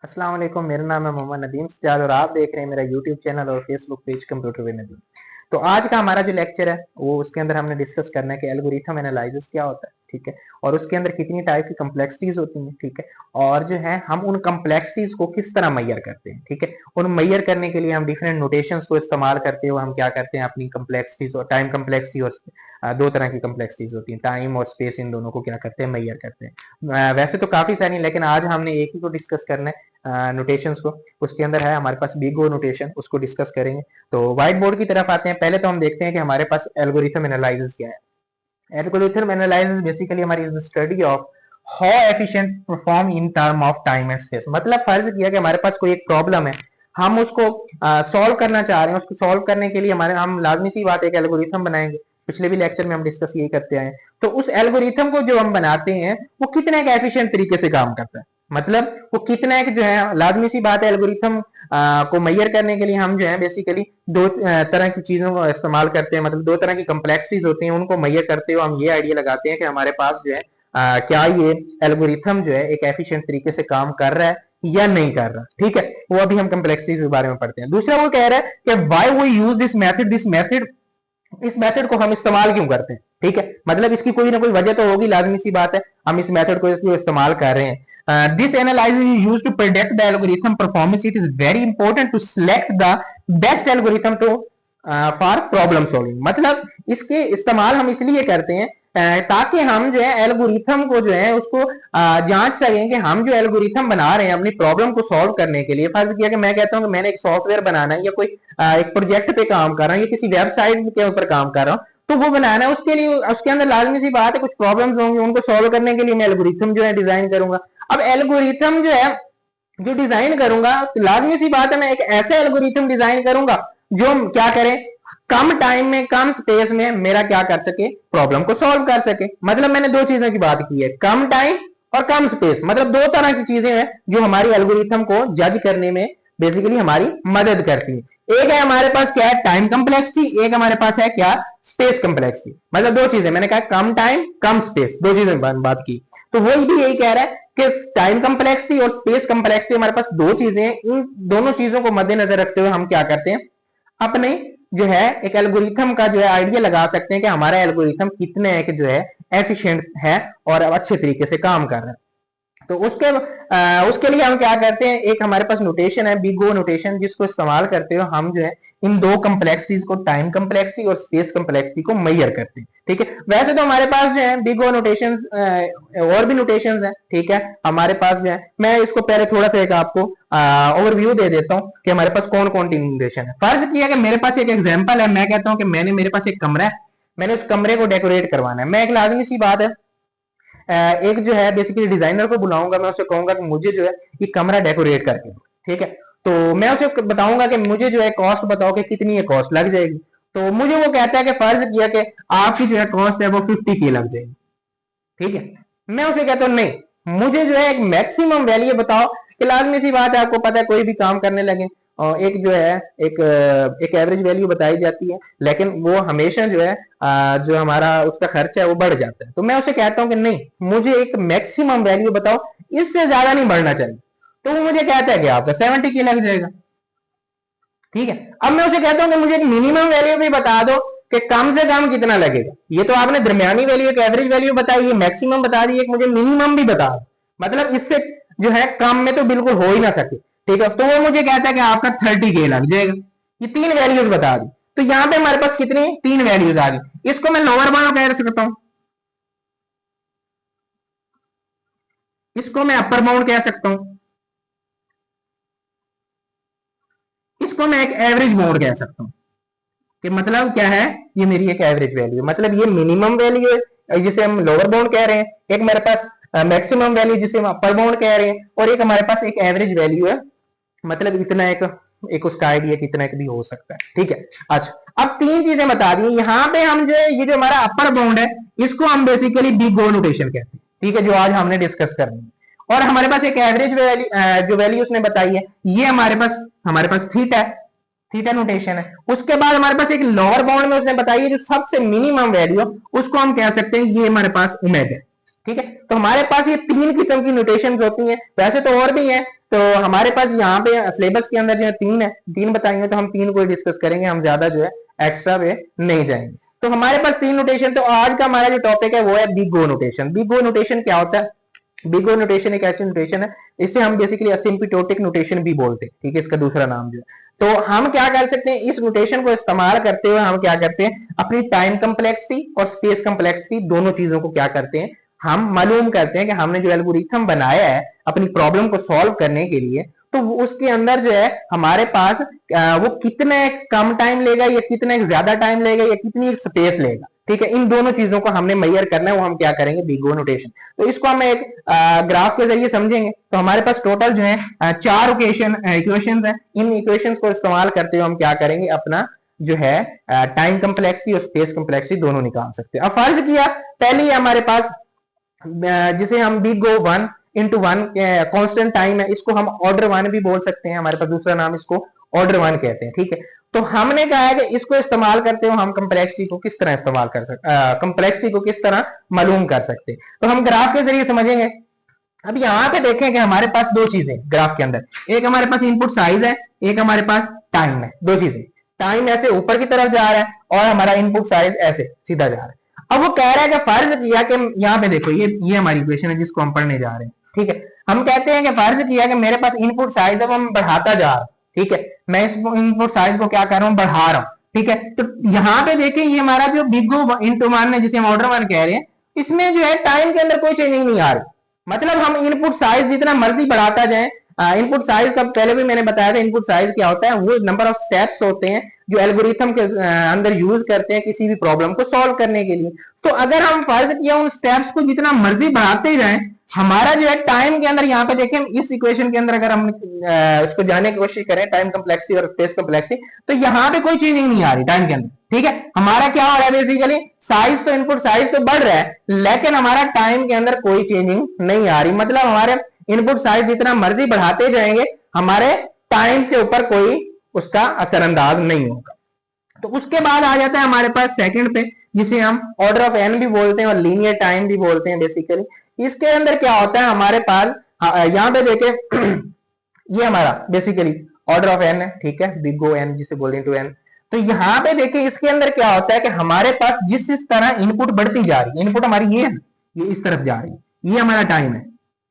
अस्सलाम वालेकुम। मेरा नाम है मोहम्मद नदीम सजाद और आप देख रहे हैं मेरा यूट्यूब चैनल और Facebook page computer with Nadeem. तो आज का हमारा जो लेक्चर है वो उसके अंदर हमने डिस्कस करना है कि एल्गोरिथम एनालिसिस क्या होता है, ठीक है, और उसके अंदर कितनी टाइप की कम्प्लेक्सिटीज होती हैं, ठीक है, और जो है हम उन कम्प्लेक्सिटीज को किस तरह मैयर करते हैं, ठीक है। उन मैयर करने के लिए हम डिफरेंट नोटेशंस को इस्तेमाल करते हुए हम क्या करते हैं, अपनी कम्प्लेक्सिटीज और टाइम कम्प्लेक्सिटी और दो तरह की कम्प्लेक्सिटीज होती हैं, टाइम और स्पेस, इन दोनों को क्या करते हैं, मैयर करते हैं। वैसे तो काफी सारी, लेकिन आज हमने एक ही को डिस्कस करना है, नोटेशंस को। उसके अंदर है हमारे पास बिग ओ नोटेशन, उसको डिस्कस करेंगे। तो व्हाइट बोर्ड की तरफ आते हैं। पहले तो हम देखते हैं कि हमारे पास एल्गोरिथम एनालिसिस क्या है। एल्गोरिथम एनालिसिस बेसिकली हमारी study of how efficient perform in term of time and space. मतलब फर्ज किया कि हमारे पास कोई एक प्रॉब्लम है, हम उसको सॉल्व करना चाह रहे हैं। उसको सॉल्व करने के लिए हमारे हम लाजमी सी बात है एक एल्गोरिथम बनाएंगे। पिछले भी लेक्चर में हम डिस्कस यही करते आए हैं। तो उस एल्गोरिथम को जो हम बनाते हैं वो कितने एक एफिशिएंट तरीके से काम करता है, मतलब वो कितना एक जो है, लाजमी सी बात है एल्गोरिथम को मैयर करने के लिए हम जो है बेसिकली दो तरह की चीजों का इस्तेमाल करते हैं। मतलब दो तरह की कम्प्लेक्सिटीज होती हैं, उनको मैयर करते हुए हम ये आइडिया लगाते हैं कि हमारे पास जो है क्या ये एल्गोरिथम जो है एक एफिशिएंट तरीके से काम कर रहा है या नहीं कर रहा, ठीक है। वो अभी हम कम्प्लेक्सिटीज के बारे में पढ़ते हैं। दूसरा वो कह रहा है कि why we use this method, इस मेथड को हम इस्तेमाल क्यों करते हैं, ठीक है। मतलब इसकी कोई ना कोई वजह तो होगी, लाजमी सी बात है, हम इस मेथड को इस्तेमाल कर रहे हैं। This analysis is used to predict the algorithm performance. It is very important to select the best algorithm to for problem solving. मतलब इसके इस्तेमाल हम इसलिए करते हैं ताकि हम जो है एल्गोरिथम को जो है उसको जांच सकें कि हम जो एल्गोरिथम बना रहे हैं अपनी प्रॉब्लम को सॉल्व करने के लिए। फर्ज किया कि मैं कहता हूं कि मैंने एक सॉफ्टवेयर बनाना है या कोई एक प्रोजेक्ट पे काम कर रहा हूं या किसी वेबसाइट के ऊपर काम कर रहा हूं, तो वो बनाना है। उसके लिए उसके अंदर लाजमी सी बात है कुछ प्रॉब्लम्स होंगी, उनको सॉल्व करने के लिए मैं एल्गोरिथम जो है डिजाइन करूंगा। अब एल्गोरिथम जो है जो डिजाइन करूंगा, तो लाजमी सी बात है मैं एक ऐसा एल्गोरिथम डिजाइन करूंगा जो क्या करे, कम टाइम में कम स्पेस में मेरा क्या कर सके, प्रॉब्लम को सॉल्व कर सके। मतलब मैंने दो चीजों की बात की है, कम टाइम और कम स्पेस। मतलब दो तरह की चीजें हैं जो हमारी एल्गोरिथम को जज करने में बेसिकली हमारी मदद करती है। एक है हमारे पास क्या है, टाइम कम्प्लेक्सिटी, एक हमारे पास है क्या, स्पेस कम्प्लेक्सिटी। मतलब दो चीजें मैंने कहा, कम टाइम कम स्पेस, दो चीजें बात की। तो वो भी यही कह रहा है कि टाइम कम्प्लेक्सिटी और स्पेस कम्प्लेक्सिटी हमारे पास दो चीजें हैं। इन दोनों चीजों को मद्देनजर रखते हुए हम क्या करते हैं, अपने जो है एक एल्गोरिथम का जो है आइडिया लगा सकते हैं कि हमारा एल्गोरिथम कितने है कि जो है एफिशिएंट है और अच्छे तरीके से काम कर रहा है। तो उसके लिए हम क्या करते हैं, एक हमारे पास नोटेशन है बिग ओ नोटेशन, जिसको इस्तेमाल करते हुए हम जो है इन दो कम्प्लेक्सिटीज को, टाइम कम्प्लेक्सिटी और स्पेस कम्प्लेक्सिटी को मैयर करते हैं, ठीक है। वैसे तो हमारे पास जो है बिग ओ नोटेशन और भी नोटेशन है, ठीक है। हमारे पास जो है, मैं इसको पहले थोड़ा सा एक आपको ओवरव्यू दे देता हूँ कि हमारे पास कौन कौन सी नोटेशन है। फर्ज किया कि मेरे पास एक एग्जाम्पल है, मैं कहता हूँ कि मेरे पास एक कमरा है, मैंने उस कमरे को डेकोरेट करवाना है। मैं एक लाजमी सी बात है एक जो है बेसिकली डिजाइनर को बुलाऊंगा, मैं उसे कहूंगा कि मुझे जो है ये कमरा डेकोरेट करके दो, ठीक है। तो मैं उसे बताऊंगा कि मुझे जो है कॉस्ट बताओ कि कितनी है कॉस्ट लग जाएगी। तो मुझे वो कहता है कि फर्ज किया कि आपकी जो है कॉस्ट है वो 50K लग जाएगी, ठीक है। मैं उसे कहता हूँ नहीं, मुझे जो है एक मैक्सिमम वैल्यू बताओ। कि लाजमी सी बात है, आपको पता है कोई भी काम करने लगे और एक जो है एक एवरेज वैल्यू बताई जाती है, लेकिन वो हमेशा जो है जो हमारा उसका खर्चा है वो बढ़ जाता है। तो मैं उसे कहता हूं कि नहीं, मुझे एक मैक्सिमम वैल्यू बताओ, इससे ज्यादा नहीं बढ़ना चाहिए। तो वो मुझे कहता है कि आपका 70K लग जाएगा, ठीक है। अब मैं उसे कहता हूं कि मुझे एक मिनिमम वैल्यू भी बता दो कि कम से कम कितना लगेगा। ये तो आपने दरमियानी वैल्यू, एक एवरेज वैल्यू बताई, है मैक्सिमम बता दी, एक मुझे मिनिमम भी बता दो। मतलब इससे जो है कम में तो बिल्कुल हो ही ना सके, ठीक है। तो वो मुझे कहता है कि आपका 30K लग जाएगा। ये तीन वैल्यूज बता दी। तो यहां पे हमारे पास कितनी, तीन वैल्यूज आ गई। इसको मैं लोअर बाउंड कह सकता हूं, इसको मैं अपर बाउंड कह सकता हूं, इसको मैं एक एवरेज बाउंड कह सकता हूं। कि मतलब क्या है, ये मेरी एक एवरेज वैल्यू, मतलब ये मिनिमम वैल्यू है जिसे हम लोअर बाउंड कह रहे हैं, एक मेरे पास मैक्सिमम वैल्यू जिसे हम अपर बाउंड कह रहे हैं, और एक हमारे पास एक एवरेज वैल्यू है। मतलब इतना एक उसका आइडिया कितना एक भी हो सकता है, ठीक है। अच्छा, अब तीन चीजें बता दी। यहाँ पे हम जो ये जो हमारा अपर बाउंड है, इसको हम बेसिकली बिग ओ नोटेशन कहते हैं, ठीक है, जो आज हमने डिस्कस करनी है। और हमारे पास एक एवरेज वैल्यू जो वैल्यू उसने बताई है, ये हमारे पास थीटा है, थीटा नोटेशन है। उसके बाद हमारे पास एक लोअर बाउंड में उसने बताई है जो सबसे मिनिमम वैल्यू, उसको हम कह सकते हैं ये हमारे पास ओमेगा है, ठीक है। तो हमारे पास ये तीन किस्म की नोटेशन होती हैं। वैसे तो और भी हैं, तो हमारे पास यहाँ पे सिलेबस के अंदर जो है तीन बताएंगे, तो हम तीन को डिस्कस करेंगे, हम ज्यादा जो है एक्स्ट्रा पे नहीं जाएंगे। तो हमारे पास तीन नोटेशन। तो आज का हमारा जो टॉपिक है वो है big O notation. Big O notation क्या होता है? बिग ओ नोटेशन एक ऐसी नोटेशन है, इसे हम बेसिकली असिम्प्टोटिक नोटेशन भी बोलते हैं, ठीक है, इसका दूसरा नाम जो है। तो हम क्या कर सकते हैं, इस नोटेशन को इस्तेमाल करते हुए हम क्या करते हैं, अपनी टाइम कम्प्लेक्सिटी और स्पेस कम्प्लेक्सिटी दोनों चीजों को क्या करते हैं, हम मालूम करते हैं कि हमने जो एल्गोरिथम बनाया है अपनी प्रॉब्लम को सॉल्व करने के लिए, तो उसके अंदर जो है हमारे पास वो कितने कम टाइम लेगा या कितने ज्यादा टाइम लेगा या कितनी स्पेस लेगा, ठीक है, इन दोनों चीजों को हमने मेजर करना है, वो हम क्या करेंगे, बिग ओ नोटेशन। तो इसको हम एक ग्राफ के जरिए समझेंगे। तो हमारे पास टोटल जो है चार इक्वेशन है, इन इक्वेशन को इस्तेमाल करते हुए हम क्या करेंगे, अपना जो है टाइम कम्प्लेक्सिटी और स्पेस कम्प्लेक्सिटी दोनों निकाल सकते हैं। अब फर्ज किया पहले ही हमारे पास जिसे हम बिग ओ 1 कांस्टेंट टाइम है, इसको हम ऑर्डर 1 भी बोल सकते हैं, हमारे पास दूसरा नाम इसको ऑर्डर 1 कहते हैं, ठीक है। तो हमने कहा है कि इसको इस्तेमाल करते हो हम कम्प्लेक्सिटी को किस तरह इस्तेमाल कर सकते, कम्प्लेक्सिटी को किस तरह मालूम कर सकते हैं। तो हम ग्राफ के जरिए समझेंगे। अब यहाँ पे देखें कि हमारे पास दो चीजें ग्राफ के अंदर, एक हमारे पास इनपुट साइज है, एक हमारे पास टाइम है, दो चीजें। टाइम ऐसे ऊपर की तरफ जा रहा है और हमारा इनपुट साइज ऐसे सीधा जा रहा है। अब वो कह रहा है कि फर्ज किया कि यहाँ पे देखो ये हमारी इक्वेशन है जिसको हम पढ़ने जा रहे हैं, ठीक है। हम कहते हैं कि फर्ज किया कि मेरे पास इनपुट साइज है वो मैं बढ़ाता जा रहा हूँ, ठीक है, मैं इस इनपुट साइज को क्या कर रहा हूँ, बढ़ा रहा हूँ, ठीक है। तो यहाँ पे देखें ये हमारा जो बिग ओ इंटू 1 है जिसे हम ऑर्डर 1 कह रहे हैं, इसमें जो है टाइम के अंदर कोई चेंजिंग नहीं आ रही। मतलब हम इनपुट साइज जितना मर्जी बढ़ाता जाए, इनपुट साइज का पहले भी मैंने बताया था, इनपुट साइज क्या होता है, वो नंबर ऑफ स्टेप्स होते हैं जो एल्गोरिथम के अंदर यूज करते हैं किसी भी प्रॉब्लम को सॉल्व करने के लिए। तो अगर हम फर्ज किया उन स्टेप्स को जितना मर्जी बढ़ाते जाएं, हमारा जो है टाइम के अंदर, यहाँ पे देखें इस इक्वेशन के अंदर अगर हम उसको जानने की कोशिश करें टाइम कम्प्लेक्सिटी और स्पेस कम्प्लेक्सिटी, तो यहाँ पे कोई चेंजिंग नहीं आ रही टाइम के अंदर, ठीक है। हमारा क्या हो रहा है, बेसिकली साइज तो इनपुट साइज तो बढ़ रहा है, लेकिन हमारा टाइम के अंदर कोई चेंजिंग नहीं आ रही। मतलब हमारे इनपुट साइज जितना मर्जी बढ़ाते जाएंगे, हमारे टाइम के ऊपर कोई उसका असरअंदाज नहीं होगा। तो उसके बाद आ जाता है हमारे पास सेकंड पे, जिसे हम ऑर्डर ऑफ एन भी बोलते हैं और लीनियर टाइम भी बोलते हैं बेसिकली। इसके अंदर क्या होता है हमारे पास, यहाँ पे देखे ये हमारा बेसिकली ऑर्डर ऑफ एन है, ठीक है, बिग ओ एन जिसे बोलते हैं टू एन। तो यहाँ पे देखिए इसके अंदर क्या होता है कि हमारे पास जिस तरह इनपुट बढ़ती जा रही है, इनपुट हमारी ये है, ये इस तरफ जा रही है, ये हमारा टाइम है,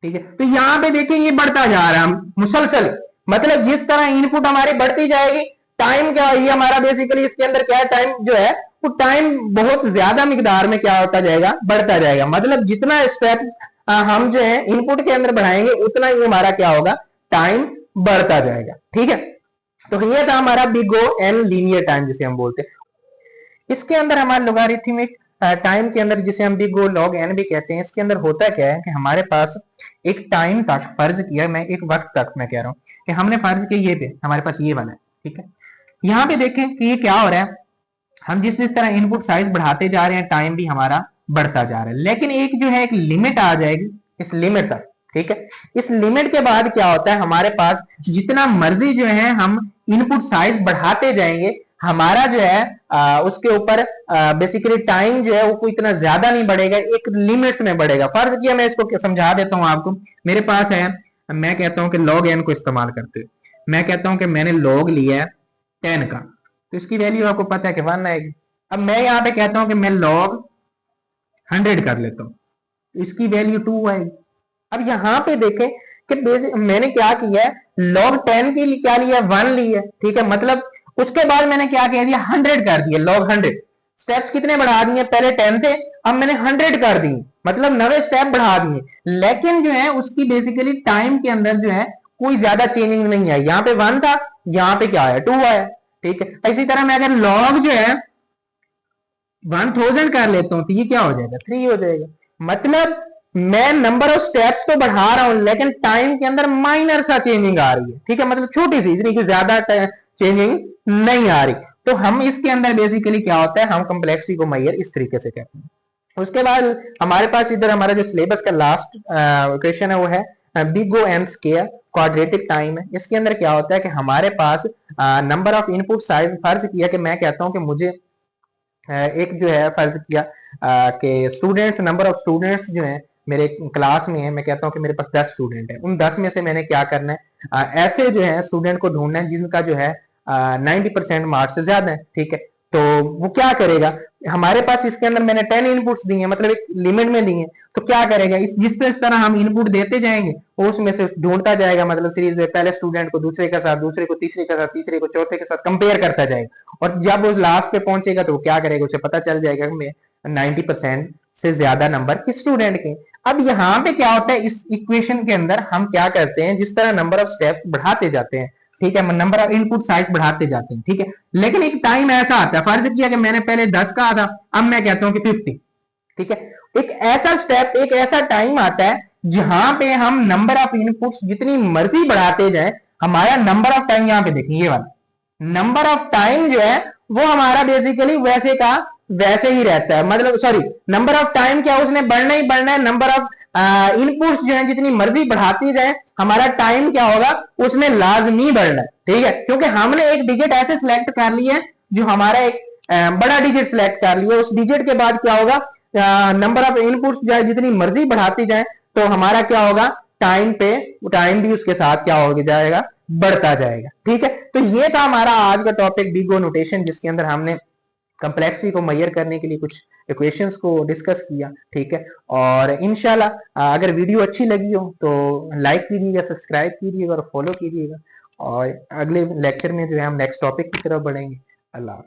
ठीक है। तो यहाँ पे देखिए ये बढ़ता जा रहा है मुसलसल, मतलब जिस तरह इनपुट हमारी बढ़ती जाएगी, टाइम क्या, ये हमारा बेसिकली इसके अंदर क्या है, टाइम जो है वो टाइम बहुत ज्यादा मिकदार में क्या होता जाएगा, बढ़ता जाएगा। मतलब जितना स्टेप हम जो है इनपुट के अंदर बढ़ाएंगे उतना ही हमारा क्या होगा, टाइम बढ़ता जाएगा, ठीक है। तो ये था हमारा big O N linear time जिसे हम बोलते हैं। इसके अंदर हमारे लोगारिथमिक टाइम के अंदर जिसे हम बिग ओ लॉग एन भी कहते हैं, इसके अंदर होता क्या है कि हमारे पास एक टाइम तक फर्ज किया, मैं एक वक्त तक मैं कह रहा हूं कि हमने फर्ज किया ये पे हमारे पास ये वाला है, ठीक है। यहाँ पे देखें कि ये क्या हो रहा है, हम जिस तरह इनपुट साइज बढ़ाते जा रहे हैं टाइम भी हमारा बढ़ता जा रहा है, लेकिन एक जो है एक लिमिट आ जाएगी इस लिमिट तक, ठीक है। इस लिमिट के बाद क्या होता है, हमारे पास जितना मर्जी जो है हम इनपुट साइज बढ़ाते जाएंगे, हमारा जो है उसके ऊपर बेसिकली टाइम जो है वो कोई इतना ज्यादा नहीं बढ़ेगा, एक लिमिट्स में बढ़ेगा। फर्ज किया मैं इसको समझा देता हूं आपको, मेरे पास है, मैं कहता हूं कि लॉग एन को इस्तेमाल करते हुए मैं कहता हूं कि मैंने लॉग लिया है 10 का, तो इसकी वैल्यू आपको पता है कि 1 आएगी। अब मैं यहाँ पे कहता हूं कि मैं लॉग 100 कर लेता हूं, तो इसकी वैल्यू 2 आएगी। अब यहाँ पे देखें कि मैंने क्या किया है, लॉग 10 की क्या लिया, 1 लिया, ठीक है। मतलब उसके बाद मैंने क्या कह दिया, 100 कर दिया, लॉग 100। स्टेप्स कितने बढ़ा दिए, पहले 10 थे, अब मैंने 100 कर दिए, मतलब 9 स्टेप बढ़ा दिए, लेकिन जो है उसकी बेसिकली टाइम के अंदर जो है कोई ज्यादा चेंजिंग नहीं आई। यहाँ पे 1 था, यहाँ पे क्या आया, 2 आया, ठीक है। इसी तरह मैं अगर लॉग जो है 1000 कर लेता हूं तो ये क्या हो जाएगा, 3 हो जाएगा। मतलब मैं नंबर ऑफ स्टेप्स तो बढ़ा रहा हूं लेकिन टाइम के अंदर माइनर सा चेंजिंग आ रही है, ठीक है, मतलब छोटी सी, इतनी ज्यादा चेंजिंग नहीं आ रही। तो हम इसके अंदर बेसिकली क्या होता है, हम कम्प्लेक्सिटी को मेजर इस तरीके से करते हैं। उसके बाद हमारे पास इधर हमारा जो सिलेबस का लास्ट क्वेश्चन है वो है big O N square quadratic time है। इसके अंदर क्या होता है कि हमारे पास नंबर ऑफ इनपुट साइज, फर्ज किया कि मैं कहता हूं कि मुझे एक जो है फर्ज किया कि स्टूडेंट्स, नंबर ऑफ स्टूडेंट्स जो है मेरे क्लास में है, मैं कहता हूँ कि मेरे पास 10 स्टूडेंट है, उन 10 में से मैंने क्या करना है, ऐसे जो है स्टूडेंट को ढूंढना है जिनका जो है 90% मार्क्स से ज्यादा है, ठीक है। तो वो क्या करेगा, हमारे पास इसके अंदर मैंने 10 इनपुट्स दी हैं, मतलब एक लिमिट में दी हैं, तो क्या करेगा, जिस तरह हम इनपुट देते जाएंगे वो उसमें से ढूंढता जाएगा, मतलब सीरीज में पहले स्टूडेंट को दूसरे के साथ, दूसरे को तीसरे के साथ, तीसरे को चौथे के साथ कंपेयर करता जाएगा, और जब वो लास्ट पे पहुंचेगा तो वो क्या करेगा, उसे पता चल जाएगा कि 90% से ज्यादा नंबर किस स्टूडेंट के। अब यहाँ पे क्या होता है, इस इक्वेशन के अंदर हम क्या करते हैं, जिस तरह नंबर ऑफ स्टेप बढ़ाते जाते हैं, ठीक है, नंबर ऑफ इनपुट साइज बढ़ाते जाते हैं, ठीक है, लेकिन एक टाइम ऐसा आता है, फर्ज किया कि मैंने पहले 10 कहा था, अब मैं कहता हूं कि 50, ठीक है, एक ऐसा स्टेप, एक ऐसा टाइम आता है जहां पे हम नंबर ऑफ इनपुट्स जितनी मर्जी बढ़ाते जाए, हमारा नंबर ऑफ टाइम, यहां पे देखिए ये वाला नंबर ऑफ टाइम जो है वो हमारा बेसिकली वैसे का वैसे ही रहता है, मतलब सॉरी, नंबर ऑफ टाइम क्या उसने बढ़ना ही बढ़ना है, नंबर ऑफ इनपुट्स जो है जितनी मर्जी बढ़ाती जाए, हमारा टाइम क्या होगा, उसमें लाजमी बढ़ना है, ठीक है, क्योंकि हमने एक डिजिट ऐसे सिलेक्ट कर लिया है जो हमारा एक बड़ा डिजिट सिलेक्ट कर लिया, उस डिजिट के बाद क्या होगा, नंबर ऑफ इनपुट्स जो है जितनी मर्जी बढ़ाती जाए तो हमारा क्या होगा, टाइम पे टाइम भी उसके साथ क्या हो जाएगा, बढ़ता जाएगा, ठीक है। तो ये था हमारा आज का टॉपिक बिग ओ नोटेशन, जिसके अंदर हमने कंप्लेक्सिटी को मेजर करने के लिए कुछ इक्वेशंस को डिस्कस किया, ठीक है। और इंशाल्लाह अगर वीडियो अच्छी लगी हो तो लाइक कीजिएगा, सब्सक्राइब कीजिएगा और फॉलो कीजिएगा, और अगले लेक्चर में जो है हम नेक्स्ट टॉपिक की तरफ बढ़ेंगे। अल्लाह।